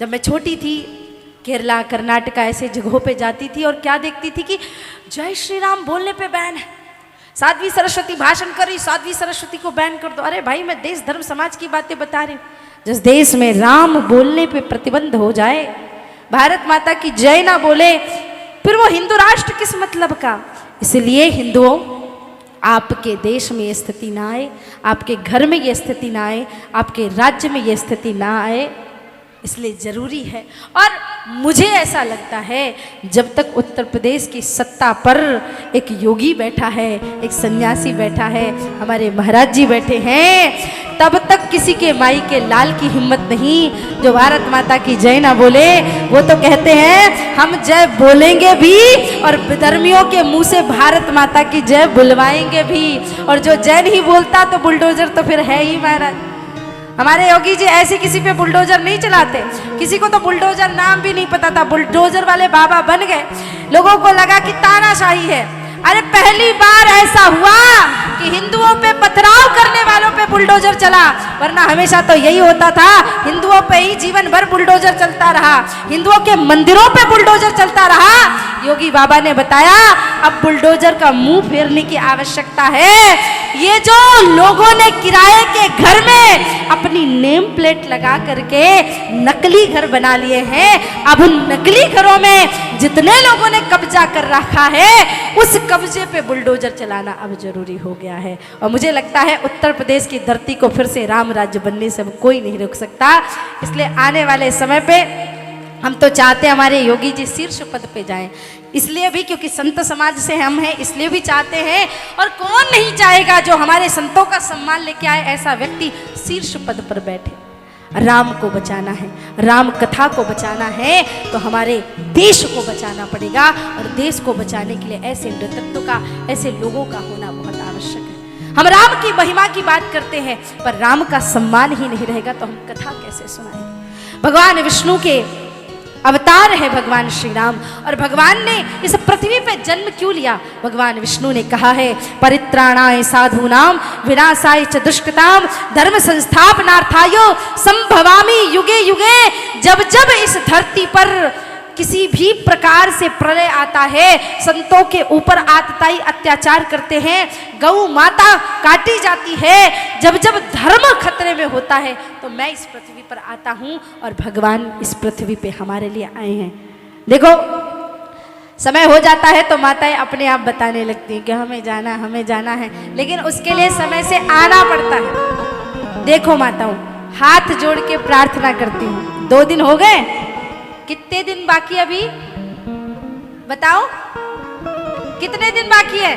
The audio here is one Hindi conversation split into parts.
जब मैं छोटी थी केरला कर्नाटका ऐसे जगहों पे जाती थी और क्या देखती थी कि जय श्री राम बोलने पे बैन है। साध्वी सरस्वती भाषण कर रही, साध्वी सरस्वती को बैन कर दो। अरे भाई मैं देश धर्म समाज की बातें बता रही हूँ। जिस देश में राम बोलने पे प्रतिबंध हो जाए, भारत माता की जय ना बोले, फिर वो हिंदू राष्ट्र किस मतलब का। इसलिए हिंदुओं, आपके देश में ये स्थिति ना आए, आपके घर में ये स्थिति ना आए, आपके राज्य में ये स्थिति ना आए, इसलिए ज़रूरी है। और मुझे ऐसा लगता है जब तक उत्तर प्रदेश की सत्ता पर एक योगी बैठा है, एक सन्यासी बैठा है, हमारे महाराज जी बैठे हैं, तब तक किसी के माई के लाल की हिम्मत नहीं जो भारत माता की जय ना बोले। वो तो कहते हैं हम जय बोलेंगे भी और विधर्मियों के मुंह से भारत माता की जय बुलवाएंगे भी। और जो जय नहीं बोलता तो बुलडोजर तो फिर है ही महाराज। हमारे योगी जी ऐसे किसी पे बुलडोजर नहीं चलाते। किसी को तो बुलडोजर नाम भी नहीं पता था, बुलडोजर वाले बाबा बन गए। लोगों को लगा कि तानाशाही है। अरे पहली बार ऐसा हुआ कि हिंदुओं पे पथराव करने वालों पे बुलडोजर चला, वरना हमेशा तो यही होता था, हिंदुओं पे ही जीवन भर बुलडोजर चलता रहा, हिंदुओं के मंदिरों पे बुलडोजर चलता रहा। योगी बाबा ने बताया अब बुलडोजर का मुंह फेरने की आवश्यकता है। ये जो लोगों ने किराए के घर में अपनी नेम प्लेट लगा करके नकली घर बना लिए हैं, अब उन नकली घरों में जितने लोगों ने कब्जा कर रखा है उस कब्जे पे बुलडोजर चलाना अब जरूरी हो गया है। और मुझे लगता है उत्तर प्रदेश की धरती को फिर से राम राज्य बनने से कोई नहीं रोक सकता। इसलिए आने वाले समय पे हम तो चाहते हैं हमारे योगी जी शीर्ष पद पे जाएं, इसलिए भी क्योंकि संत समाज से हम हैं, इसलिए भी चाहते हैं। और कौन नहीं चाहेगा जो हमारे संतों का सम्मान लेके आए, ऐसा व्यक्ति शीर्ष पद पर बैठे। राम को बचाना है, राम कथा को बचाना है तो हमारे देश को बचाना पड़ेगा। और देश को बचाने के लिए ऐसे नेतृत्व का, ऐसे लोगों का होना बहुत आवश्यक है। हम राम की महिमा की बात करते हैं पर राम का सम्मान ही नहीं रहेगा तो हम कथा कैसे सुनाएंगे। भगवान विष्णु के अवतार है भगवान श्री राम, और भगवान ने इस पृथ्वी पे जन्म क्यों लिया। भगवान विष्णु ने कहा है परित्राणाय साधूनाम विनाशाय च दुष्कृताम धर्म संस्थापनार्थाय संभवामि युगे युगे। जब जब इस धरती पर किसी भी प्रकार से प्रलय आता है, संतों के ऊपर आतताई अत्याचार करते हैं, गौ माता काटी जाती है, जब जब धर्म खतरे में होता है तो मैं इस पृथ्वी पर आता हूं और भगवान इस पृथ्वी पे हमारे लिए आए हैं। देखो समय हो जाता है तो माताएं अपने आप बताने लगती हैं कि हमें जाना है, लेकिन उसके लिए समय से आना पड़ता है। देखो माताओं, हाथ जोड़ के प्रार्थना करती हूँ, 2 दिन हो गए, कितने दिन बाकी अभी बताओ, कितने दिन बाकी है?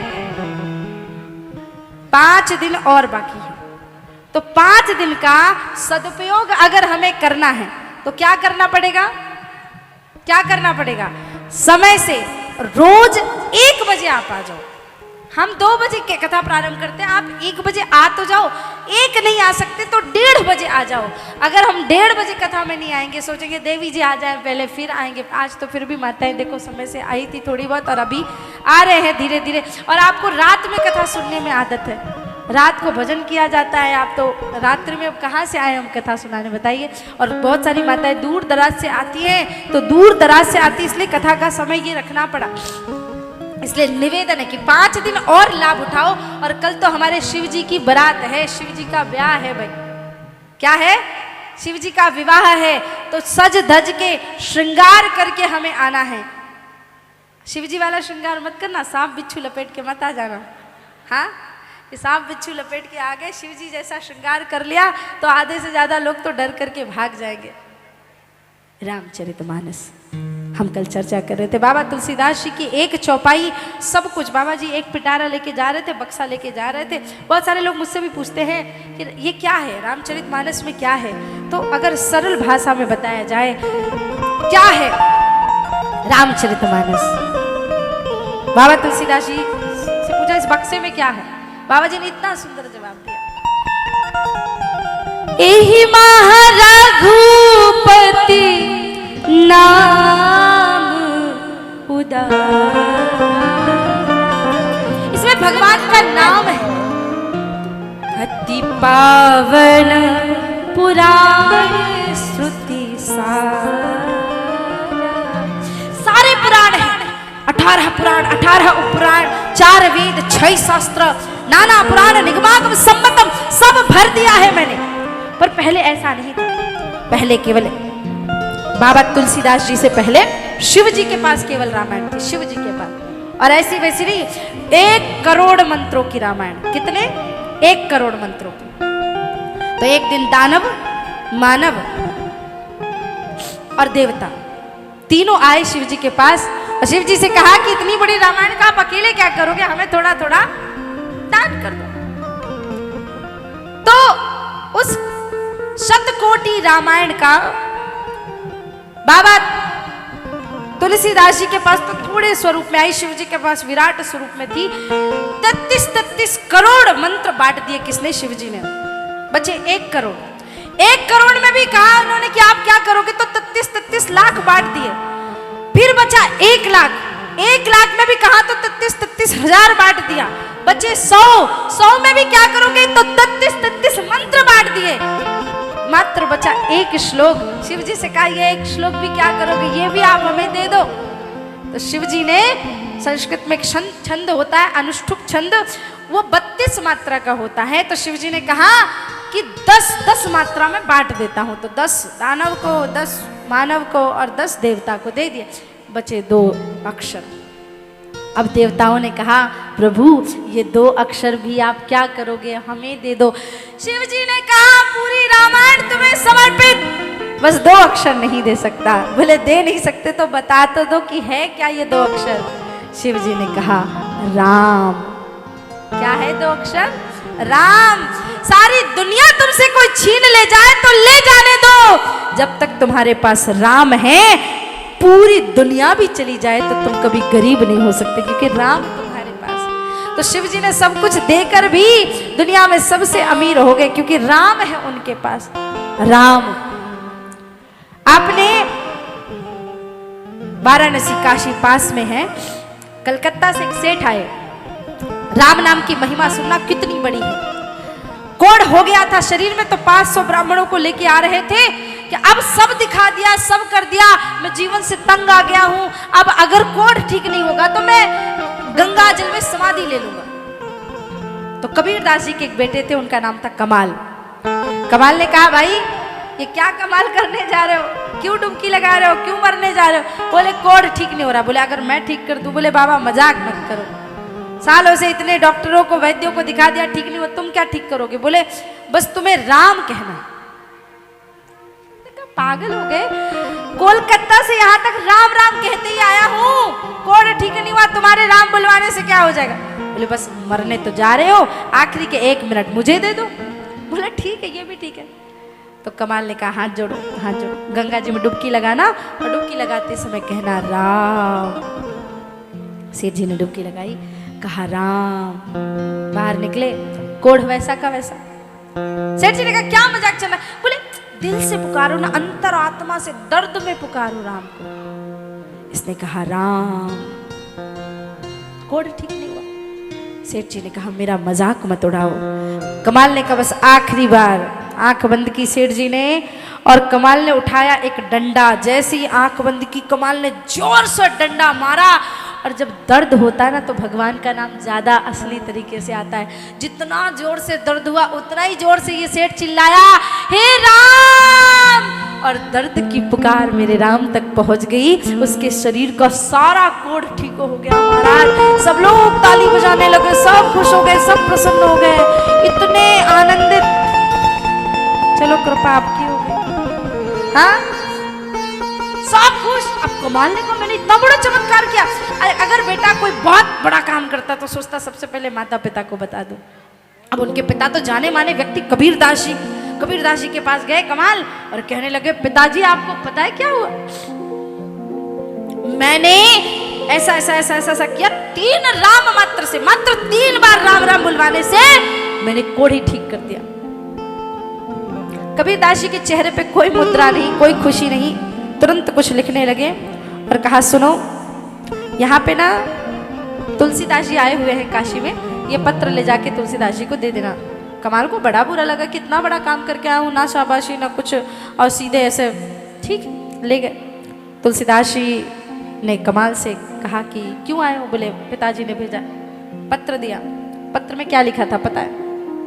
5 दिन और बाकी है। तो 5 दिन का सदुपयोग अगर हमें करना है तो क्या करना पड़ेगा? क्या करना पड़ेगा? समय से रोज 1 बजे आप आ जाओ। हम 2 बजे के कथा प्रारंभ करते हैं, आप 1 बजे आ तो जाओ। 1 नहीं आ सकते तो 1:30 बजे आ जाओ। अगर हम 1:30 बजे कथा में नहीं आएंगे, सोचेंगे देवी जी आ जाए पहले फिर आएंगे। आज तो फिर भी माताएं देखो समय से आई थी थोड़ी बहुत और अभी आ रहे हैं धीरे धीरे। और आपको रात में कथा सुनने में आदत है, रात को भजन किया जाता है, आप तो रात्रि में अब कहाँ से आए हम कथा सुनाने बताइए। और बहुत सारी माताएं दूर दराज से आती हैं, तो दूर दराज से आती इसलिए कथा का समय ये रखना पड़ा। इसलिए निवेदन है कि 5 दिन और लाभ उठाओ। और कल तो हमारे शिव जी की बारात है, शिव जी का ब्याह है भाई। क्या है? शिव जी का विवाह है, तो सज धज के श्रृंगार करके हमें आना है। शिव जी वाला श्रृंगार मत करना, सांप बिच्छू लपेट के मत आ जाना। हाँ, कि सांप बिच्छू लपेट के आ गए, शिव जी जैसा श्रृंगार कर लिया तो आधे से ज्यादा लोग तो डर करके भाग जाएंगे। रामचरितमानस हम कल चर्चा कर रहे थे। बाबा तुलसीदास जी की एक चौपाई सब कुछ, बाबा जी एक पिटारा लेके जा रहे थे, बक्सा लेके जा रहे थे। बहुत सारे लोग मुझसे भी पूछते हैं कि ये क्या है, रामचरितमानस में क्या है। तो अगर सरल भाषा में बताया जाए क्या है रामचरितमानस, बाबा तुलसीदास जी से पूछा इस बक्से में क्या है, बाबा जी ने इतना सुंदर जवाब दिया, एहि महारघुपति नाम उदार। इसमें भगवान का नाम है। अति पावन पुराण श्रुति सार, 18 पुराण, 18 उपपुराण, 4 वेद, 6 शास्त्र, नाना पुराण निगमागम सम्मतम सब भर दिया है मैंने। पर पहले ऐसा नहीं था। पहले केवल बाबा तुलसीदास जी से पहले शिव जी के पास केवल रामायण थी, शिव जी के पास। और ऐसी वैसी नहीं, 1 करोड़ मंत्रों की रामायण। कितने? 1 करोड़ मंत्रों की। तो एक दिन दानव, मानव और देवता तीनों आए शिव जी के पास और शिव जी से कहा कि इतनी बड़ी रामायण का आप अकेले क्या करोगे, हमें थोड़ा थोड़ा दान कर दो। तो उस शतकोटि रामायण का बाबा तुलसीदास जी के पास तो थोड़े स्वरूप में आई, शिव जी के पास विराट स्वरूप में थी। 33 करोड़ मंत्र बांट दिए किसने? शिव जी ने। बचे 1 करोड़। 1 करोड़ में भी कहा उन्होंने कि आप क्या करोगे, तो 33 लाख बांट दिए। फिर बचा 1 लाख। 1 लाख में भी कहा तो 33 हजार बांट दिया। बचे 100 में भी क्या करोगे, तो 33 मंत्र बांट दिए। मात्र बचा 1 श्लोक। शिव जी से कहा ये 1 श्लोक भी क्या करोगे, ये भी आप हमें दे दो। तो शिव जी ने, संस्कृत में एक छंद होता है अनुष्ठुप छंद, वो 32 मात्रा का होता है। तो शिव जी ने कहा कि 10 मात्रा में बांट देता हूं। तो 10 दानव को, 10 मानव को और 10 देवता को दे दिए। बचे 2 अक्षर। अब देवताओं ने कहा प्रभु ये 2 अक्षर भी आप क्या करोगे, हमें दे दो। शिव जी ने कहा पूरी रामायण तुम्हें समर्पित, बस 2 अक्षर नहीं दे सकता। बोले दे नहीं सकते तो बता तो दो कि है क्या ये 2 अक्षर। शिव जी ने कहा राम। क्या है 2 अक्षर? राम। सारी दुनिया तुमसे कोई छीन ले जाए तो ले जाने दो, जब तक तुम्हारे पास राम है पूरी दुनिया भी चली जाए तो तुम कभी गरीब नहीं हो सकते, क्योंकि राम तुम्हारे पास। तो शिव जी ने सब कुछ देकर भी दुनिया में सबसे अमीर हो गए, क्योंकि राम है उनके पास। राम। आपने वाराणसी काशी पास में है, कलकत्ता से एक सेठ आए। राम नाम की महिमा सुनना कितनी बड़ी है। कोढ़ हो गया था शरीर में, तो 500 ब्राह्मणों को लेके आ रहे थे कि अब सब दिखा दिया, सब कर दिया, मैं जीवन से तंग आ गया हूं, अब अगर कोढ़ ठीक नहीं होगा तो मैं गंगा जल में समाधि ले लूंगा। तो कबीरदास जी के एक बेटे थे, उनका नाम था कमाल। कमाल ने कहा भाई ये क्या कमाल करने जा रहे हो, क्यों डुबकी लगा रहे हो, क्यों मरने जा रहे हो? बोले कोढ़ ठीक नहीं हो रहा। बोले अगर मैं ठीक कर दूं? बोले बाबा मजाक मत करो, सालों से इतने डॉक्टरों को, वैद्यों को दिखा दिया, ठीक नहीं हो, तुम क्या ठीक करोगे? बोले बस तुम्हें राम कहना। पागल हो गए, कोलकाता से यहाँ तक राम राम कहते ही आया हूँ, कोढ़ ठीक नहीं हुआ, तुम्हारे राम बुलवाने से क्या हो जाएगा? बोले बस मरने तो जा रहे हो, आखिरी के 1 मिनट मुझे दे दो। बोले ठीक है, ये भी ठीक है। तो कमाल ने कहा हाथ जोड़ो, हाथ जोड़ो, गंगा जी में डुबकी लगाना और डुबकी लगाते समय कहना राम। सेठ जी ने डुबकी लगाई, कहा राम, बाहर निकले, कोढ़ वैसा का वैसा। सेठ जी ने कहा क्या मजाक चल रहा? बोले दिल से पुकारो ना, अंतरात्मा से दर्द में पुकारो राम को। इसने कहा राम, कोढ़ ठीक नहीं हुआ। सेठ जी ने कहा मेरा मजाक मत उड़ाओ। कमाल ने कहा बस आखिरी बार। आंख बंद की सेठ जी ने, और कमाल ने उठाया एक डंडा। जैसे ही आंख बंद की, कमाल ने जोर से डंडा मारा। और जब दर्द होता है ना तो भगवान का नाम ज्यादा असली तरीके से आता है। जितना जोर से दर्द हुआ उतना ही जोर से ये सेठ चिल्लाया हे राम, और दर्द की पुकार मेरे राम तक पहुंच गई। उसके शरीर का सारा कोढ़ ठीक हो गया महाराज। सब लोग ताली बजाने लगे, सब खुश हो गए, सब प्रसन्न हो गए, इतने आनंदित। चलो कृपा आपकी हो गई। हाँ सब खुश। अब कमाल ने कहा मैंने इतना बड़ा चमत्कार किया। अगर बेटा कोई बहुत बड़ा काम करता तो सोचता सबसे पहले माता पिता को बता दो। अब उनके पिता तो जाने माने व्यक्ति कबीरदास जी के पास गए कमाल, और कहने लगे पिताजी आपको पता है क्या हुआ? मैंने ऐसा ऐसा ऐसा ऐसा ऐसा किया, 3 राम मात्र से, मात्र 3 बार राम राम बुलवाने से मैंने कोढ़ी ठीक कर दिया। कबीरदास जी के चेहरे पे कोई मुद्रा नहीं, कोई खुशी नहीं। तुरंत कुछ लिखने लगे और कहा सुनो, यहाँ पे ना तुलसीदास जी आए हुए हैं काशी में, ये पत्र ले जाके तुलसीदास जी को दे देना। कमाल को बड़ा बुरा लगा, कितना बड़ा काम करके आया हूँ, ना शाबाशी ना कुछ, और सीधे ऐसे ठीक ले गए। तुलसीदास जी ने कमाल से कहा कि क्यों आए हो? बोले पिताजी ने भेजा, पत्र दिया। पत्र में क्या लिखा था पता है?